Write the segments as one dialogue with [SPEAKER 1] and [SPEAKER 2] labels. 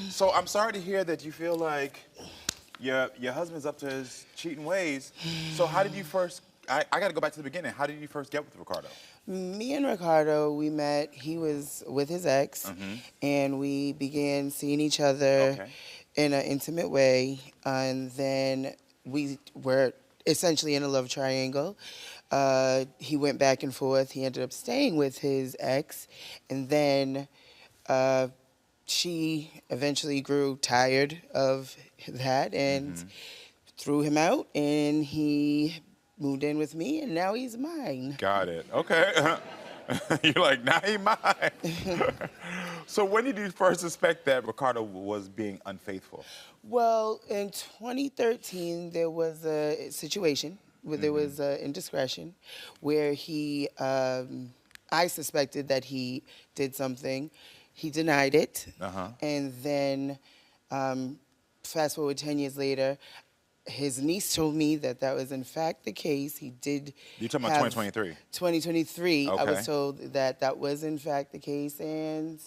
[SPEAKER 1] So I'm sorry to hear that you feel like your husband's up to his cheating ways. So how did you first? I got to go back to the beginning. How did you first get with Ricardo?
[SPEAKER 2] Me and Ricardo, we met. He was with his ex, and we began seeing each other in an intimate way. And then we were essentially in a love triangle. He went back and forth. He ended up staying with his ex, and then she eventually grew tired of that and threw him out, and he moved in with me, and now he's mine.
[SPEAKER 1] Got it. Okay. You're like, now he mine. So when did you first suspect that Ricardo was being unfaithful?
[SPEAKER 2] Well, in 2013, there was a situation where there was indiscretion where he, I suspected that he did something. He denied it. And then fast forward 10 years later, his niece told me that that was in fact the case. He did.
[SPEAKER 1] You're talking about 2023?
[SPEAKER 2] 2023.
[SPEAKER 1] Okay.
[SPEAKER 2] I was told that that was in fact the case. And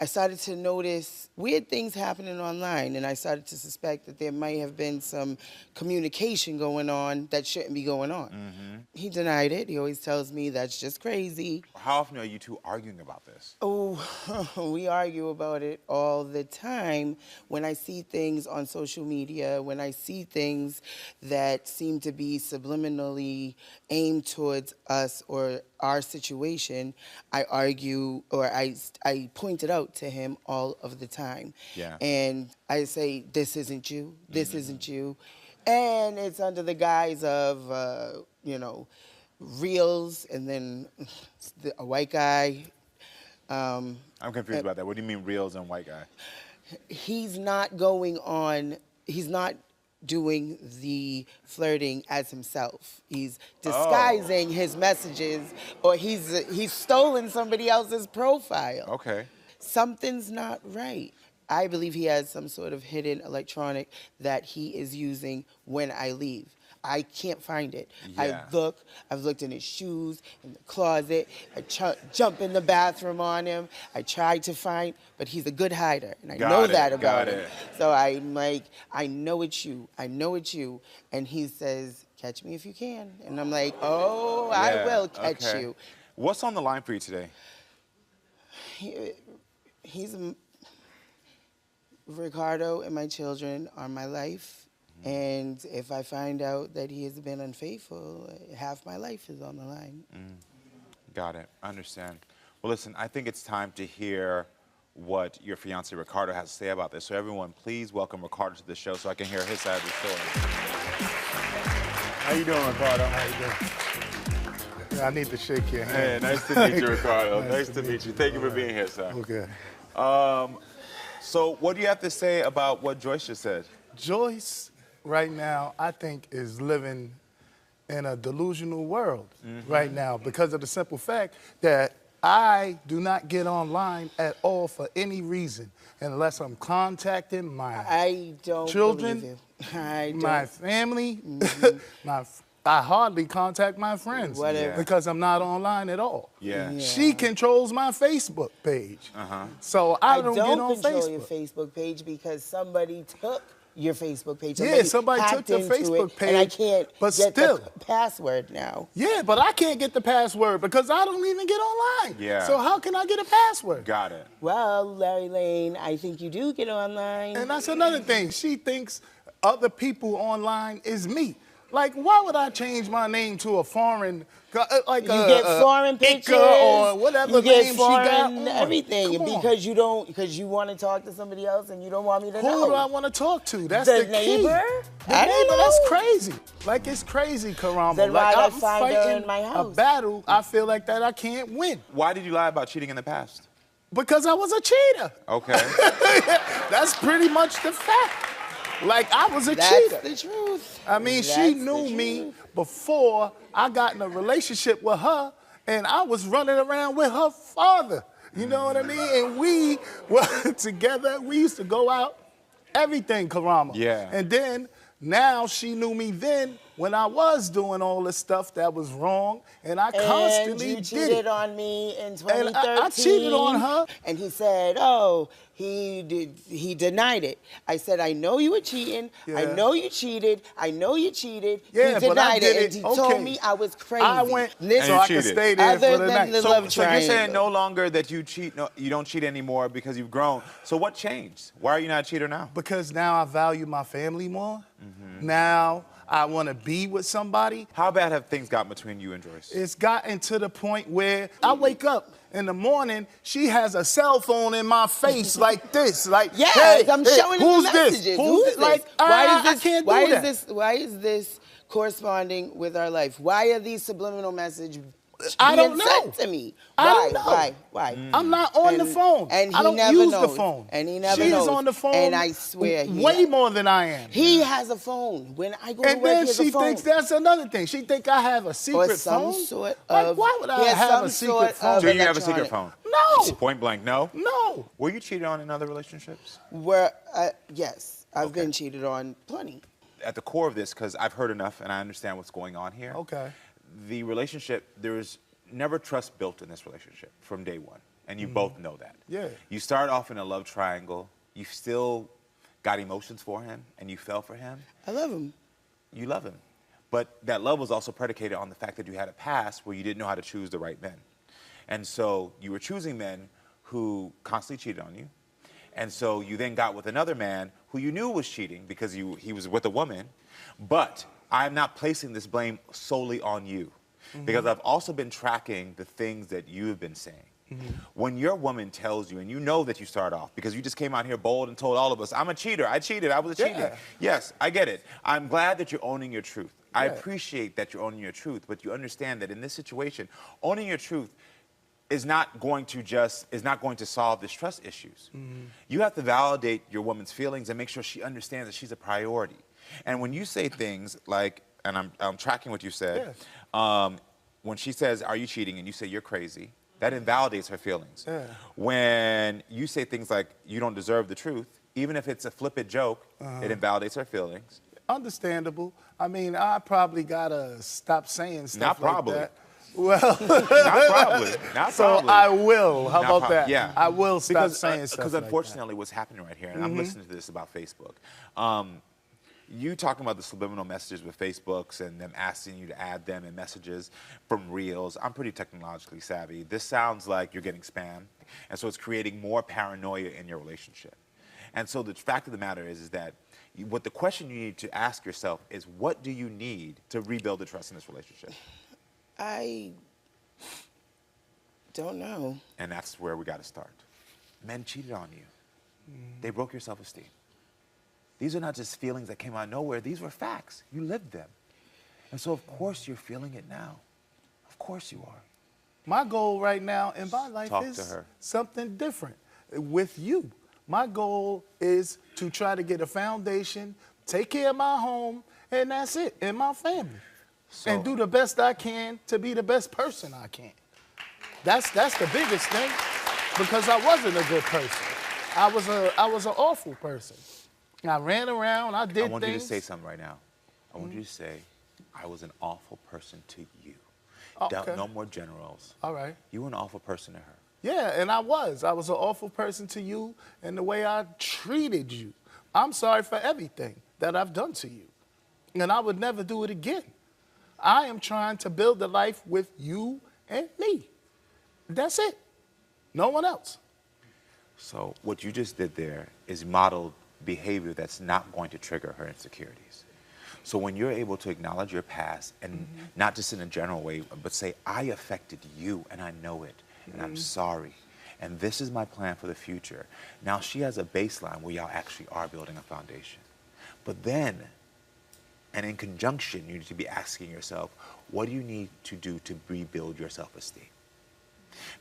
[SPEAKER 2] I started to notice weird things happening online. And I started to suspect that there might have been some communication going on that shouldn't be going on. He denied it. He always tells me that's just crazy.
[SPEAKER 1] How often are you two arguing about this?
[SPEAKER 2] Oh, we argue about it all the time. When I see things on social media, when I see things that seem to be subliminally aimed towards us or our situation, I argue or I point it out to him all of the time.
[SPEAKER 1] Yeah.
[SPEAKER 2] And I say, this isn't you, this isn't you. And it's under the guise of, you know, reels and then a white guy.
[SPEAKER 1] I'm confused about that. What do you mean reels and white guy?
[SPEAKER 2] He's not going on, he's not doing the flirting as himself. He's disguising his messages, or he's stolen somebody else's profile.
[SPEAKER 1] Okay.
[SPEAKER 2] Something's not right. I believe he has some sort of hidden electronic that he is using when I leave. I can't find it.
[SPEAKER 1] Yeah.
[SPEAKER 2] I've looked in his shoes, in the closet, I jump in the bathroom on him. I tried to find, but he's a good hider, and I know that about him. So I'm like, I know it's you, I know it's you. And he says, catch me if you can. And I'm like, oh, yeah, I will catch you.
[SPEAKER 1] What's on the line for you today?
[SPEAKER 2] Ricardo and my children are my life. And if I find out that he has been unfaithful, half my life is on the line.
[SPEAKER 1] Got it. I understand. Well, listen, I think it's time to hear what your fiancé Ricardo has to say about this. So everyone, please welcome Ricardo to the show so I can hear his side of the story. How you doing, Ricardo?
[SPEAKER 3] How you doing? I need to shake your
[SPEAKER 1] Hey,
[SPEAKER 3] hand.
[SPEAKER 1] nice to meet you, Ricardo. Nice to meet you. Thank you for being here, sir.
[SPEAKER 3] Okay.
[SPEAKER 1] So what do you have to say about what Joyce just said?
[SPEAKER 3] Joyce, right now, I think is living in a delusional world right now because of the simple fact that I do not get online at all for any reason unless I'm contacting my children, my family. I hardly contact my friends because I'm not online at all. She controls my Facebook page. So I don't get on Facebook.
[SPEAKER 2] I don't control your Facebook page because somebody took your Facebook page.
[SPEAKER 3] Somebody took the Facebook page.
[SPEAKER 2] And I can't get
[SPEAKER 3] the
[SPEAKER 2] password now.
[SPEAKER 3] Yeah, but I can't get the password because I don't even get online. So how can I get a password?
[SPEAKER 1] Got it.
[SPEAKER 2] Well, Larry Lane, I think you do get online.
[SPEAKER 3] And that's another thing. She thinks other people online is me. Like, why would I change my name to a foreign, like
[SPEAKER 2] you get foreign pictures
[SPEAKER 3] or whatever name she got on.
[SPEAKER 2] Everything because you want to talk to somebody else and you don't want me to know.
[SPEAKER 3] Who do I want to talk to? That's the
[SPEAKER 2] neighbor.
[SPEAKER 3] The neighbor. That's crazy. Like it's crazy, Karamo.
[SPEAKER 2] Then
[SPEAKER 3] like
[SPEAKER 2] why
[SPEAKER 3] I'm
[SPEAKER 2] find her
[SPEAKER 3] fighting
[SPEAKER 2] in my house?
[SPEAKER 3] a battle. I feel like that I can't win.
[SPEAKER 1] Why did you lie about cheating in the past?
[SPEAKER 3] Because I was a cheater.
[SPEAKER 1] Okay.
[SPEAKER 3] That's pretty much the fact. Like, I was a cheater.
[SPEAKER 2] That's the truth.
[SPEAKER 3] I mean, she knew me before I got in a relationship with her, and I was running around with her father. You know what I mean? And we were together. We used to go out, everything, Karamo.
[SPEAKER 1] Yeah.
[SPEAKER 3] And then, now she knew me then, when I was doing all this stuff that was wrong, and I constantly
[SPEAKER 2] and you
[SPEAKER 3] did
[SPEAKER 2] cheated
[SPEAKER 3] it.
[SPEAKER 2] on me in
[SPEAKER 3] And
[SPEAKER 2] 2013.
[SPEAKER 3] I cheated on her.
[SPEAKER 2] And he said, oh, he denied it. I said, I know you were cheating. I
[SPEAKER 3] Yeah.
[SPEAKER 2] know you cheated. I know you cheated.
[SPEAKER 3] Yeah,
[SPEAKER 2] he
[SPEAKER 3] but I
[SPEAKER 2] denied
[SPEAKER 3] did
[SPEAKER 2] it.
[SPEAKER 3] it.
[SPEAKER 2] And he
[SPEAKER 3] Okay.
[SPEAKER 2] told me I was crazy.
[SPEAKER 3] I went
[SPEAKER 2] Listen,
[SPEAKER 3] so
[SPEAKER 1] you
[SPEAKER 3] I could
[SPEAKER 1] cheated.
[SPEAKER 3] stay there
[SPEAKER 2] Other
[SPEAKER 3] for the
[SPEAKER 2] than
[SPEAKER 3] night.
[SPEAKER 2] the
[SPEAKER 1] So,
[SPEAKER 2] love
[SPEAKER 1] so you're saying
[SPEAKER 2] triangle.
[SPEAKER 1] no longer that you cheat, no, you don't cheat anymore because you've grown. So what changed? Why are you not a cheater now?
[SPEAKER 3] Because now I value my family more. Now I want to be with somebody.
[SPEAKER 1] How bad have things gotten between you and Joyce?
[SPEAKER 3] It's gotten to the point where I wake up in the morning, she has a cell phone in my face like this, like,
[SPEAKER 2] Yes,
[SPEAKER 3] hey,
[SPEAKER 2] I'm
[SPEAKER 3] hey,
[SPEAKER 2] showing him
[SPEAKER 3] who's
[SPEAKER 2] the
[SPEAKER 3] this?
[SPEAKER 2] messages.
[SPEAKER 3] Who's
[SPEAKER 2] Who's
[SPEAKER 3] this?
[SPEAKER 2] this?
[SPEAKER 3] Like, I can't do that.
[SPEAKER 2] Why is this corresponding with our life? Why are these subliminal messages
[SPEAKER 3] I
[SPEAKER 2] being
[SPEAKER 3] don't know.
[SPEAKER 2] sent to me?
[SPEAKER 3] I
[SPEAKER 2] Why?
[SPEAKER 3] don't know.
[SPEAKER 2] Why?
[SPEAKER 3] I'm not on the phone.
[SPEAKER 2] And he
[SPEAKER 3] I don't
[SPEAKER 2] never
[SPEAKER 3] use
[SPEAKER 2] knows.
[SPEAKER 3] the phone.
[SPEAKER 2] And he never
[SPEAKER 3] She's
[SPEAKER 2] knows.
[SPEAKER 3] on the phone.
[SPEAKER 2] And I swear,
[SPEAKER 3] way more than I am.
[SPEAKER 2] he has a phone. When I go to
[SPEAKER 3] And
[SPEAKER 2] work,
[SPEAKER 3] then
[SPEAKER 2] he has a
[SPEAKER 3] she
[SPEAKER 2] phone.
[SPEAKER 3] thinks that's another thing. She think I have a secret
[SPEAKER 2] or some
[SPEAKER 3] phone.
[SPEAKER 2] sort
[SPEAKER 3] Like,
[SPEAKER 2] of.
[SPEAKER 3] why would
[SPEAKER 2] he
[SPEAKER 3] I
[SPEAKER 2] has
[SPEAKER 3] have
[SPEAKER 2] some
[SPEAKER 3] a secret
[SPEAKER 2] sort
[SPEAKER 3] phone?
[SPEAKER 2] of
[SPEAKER 1] Do you have a secret
[SPEAKER 2] electronic-
[SPEAKER 1] phone?
[SPEAKER 3] No.
[SPEAKER 1] Point blank, no?
[SPEAKER 3] No.
[SPEAKER 1] Were you cheated on in other relationships?
[SPEAKER 2] Where, yes, I've
[SPEAKER 1] Okay.
[SPEAKER 2] been cheated on plenty.
[SPEAKER 1] At the core of this, because I've heard enough and I understand what's going on here.
[SPEAKER 3] Okay.
[SPEAKER 1] The relationship, there's never trust built in this relationship from day one. And you both know that.
[SPEAKER 3] Yeah.
[SPEAKER 1] You start off in a love triangle. You still got emotions for him and you fell for him.
[SPEAKER 2] I love him.
[SPEAKER 1] You love him. But that love was also predicated on the fact that you had a past where you didn't know how to choose the right men. And so you were choosing men who constantly cheated on you. And so you then got with another man who you knew was cheating because he was with a woman. But I'm not placing this blame solely on you. Because I've also been tracking the things that you've been saying. When your woman tells you, and you know that you start off, because you just came out here bold and told all of us, I'm a cheater, I cheated, I was a cheater.
[SPEAKER 3] Yeah.
[SPEAKER 1] Yes, I get it. I'm glad that you're owning your truth. I
[SPEAKER 3] Yeah.
[SPEAKER 1] appreciate that you're owning your truth, but you understand that in this situation, owning your truth is not going to solve the trust issues. You have to validate your woman's feelings and make sure she understands that she's a priority. And when you say things like, and I'm tracking what you said, when she says, are you cheating? And you say, you're crazy, that invalidates her feelings.
[SPEAKER 3] Yeah.
[SPEAKER 1] When you say things like, you don't deserve the truth, even if it's a flippant joke, it invalidates her feelings.
[SPEAKER 3] Understandable. I mean, I probably gotta stop saying stuff
[SPEAKER 1] Not probably.
[SPEAKER 3] like that. Well,
[SPEAKER 1] Not probably. Not
[SPEAKER 3] so
[SPEAKER 1] probably.
[SPEAKER 3] I will. How
[SPEAKER 1] Not
[SPEAKER 3] about
[SPEAKER 1] prob-
[SPEAKER 3] that?
[SPEAKER 1] Yeah.
[SPEAKER 3] I will stop
[SPEAKER 1] because,
[SPEAKER 3] saying stuff
[SPEAKER 1] Because
[SPEAKER 3] like
[SPEAKER 1] unfortunately, what's happening right here, and I'm listening to this about Facebook. You talking about the subliminal messages with Facebooks and them asking you to add them in messages from Reels. I'm pretty technologically savvy. This sounds like you're getting spam. And so it's creating more paranoia in your relationship. And so the fact of the matter is that what the question you need to ask yourself is, what do you need to rebuild the trust in this relationship?
[SPEAKER 2] I don't know.
[SPEAKER 1] And that's where we got to start. Men cheated on you. They broke your self-esteem. These are not just feelings that came out of nowhere. These were facts. You lived them. And so, of course, you're feeling it now. Of course you are.
[SPEAKER 3] My goal right now in my life
[SPEAKER 1] Talk to
[SPEAKER 3] is
[SPEAKER 1] her.
[SPEAKER 3] something different with you. My goal is to try to get a foundation, take care of my home, and that's it, and my family.
[SPEAKER 1] So-
[SPEAKER 3] And do the best I can to be the best person I can. That's the biggest thing, because I wasn't a good person. I was an awful person. I ran around, I did things.
[SPEAKER 1] I want you to say something right now. I want you to say, I was an awful person to you.
[SPEAKER 3] Oh, okay.
[SPEAKER 1] No more generals.
[SPEAKER 3] All right.
[SPEAKER 1] You were an awful person to her.
[SPEAKER 3] Yeah, and I was. I was an awful person to you and the way I treated you. I'm sorry for everything that I've done to you. And I would never do it again. I am trying to build a life with you and me. That's it. No one else.
[SPEAKER 1] So what you just did there is modeled behavior that's not going to trigger her insecurities. So when you're able to acknowledge your past and not just in a general way, but say, I affected you and I know it and I'm sorry. And this is my plan for the future. Now she has a baseline where y'all actually are building a foundation. But then, and in conjunction, you need to be asking yourself, what do you need to do to rebuild your self-esteem?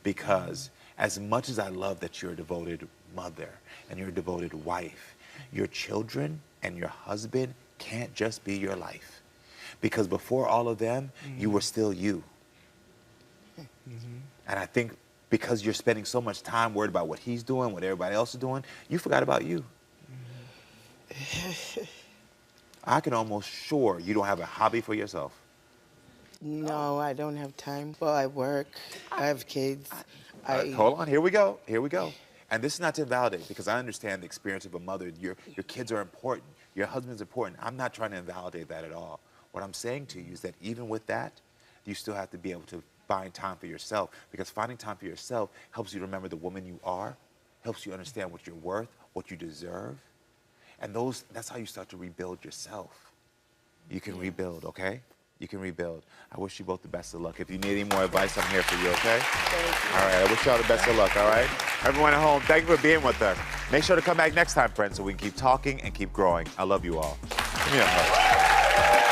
[SPEAKER 1] Because as much as I love that you're a devoted mother and you're a devoted wife, your children and your husband can't just be your life. Because before all of them, you were still you. And I think because you're spending so much time worried about what he's doing, what everybody else is doing, you forgot about you. I can almost sure you don't have a hobby for yourself.
[SPEAKER 2] No, I don't have time. Well, I work. I have kids.
[SPEAKER 1] Hold on, here we go. Here we go. And this is not to invalidate, because I understand the experience of a mother. Your kids are important. Your husband's important. I'm not trying to invalidate that at all. What I'm saying to you is that even with that, you still have to be able to find time for yourself, because finding time for yourself helps you remember the woman you are, helps you understand what you're worth, what you deserve. And that's how you start to rebuild yourself. You can rebuild, okay? You can rebuild. I wish you both the best of luck. If you need any more advice, I'm here for you, okay?
[SPEAKER 2] Thank you.
[SPEAKER 1] All right, I wish y'all the best of luck, all right? Everyone at home, thank you for being with us. Make sure to come back next time, friends, so we can keep talking and keep growing. I love you all. Give me a hug.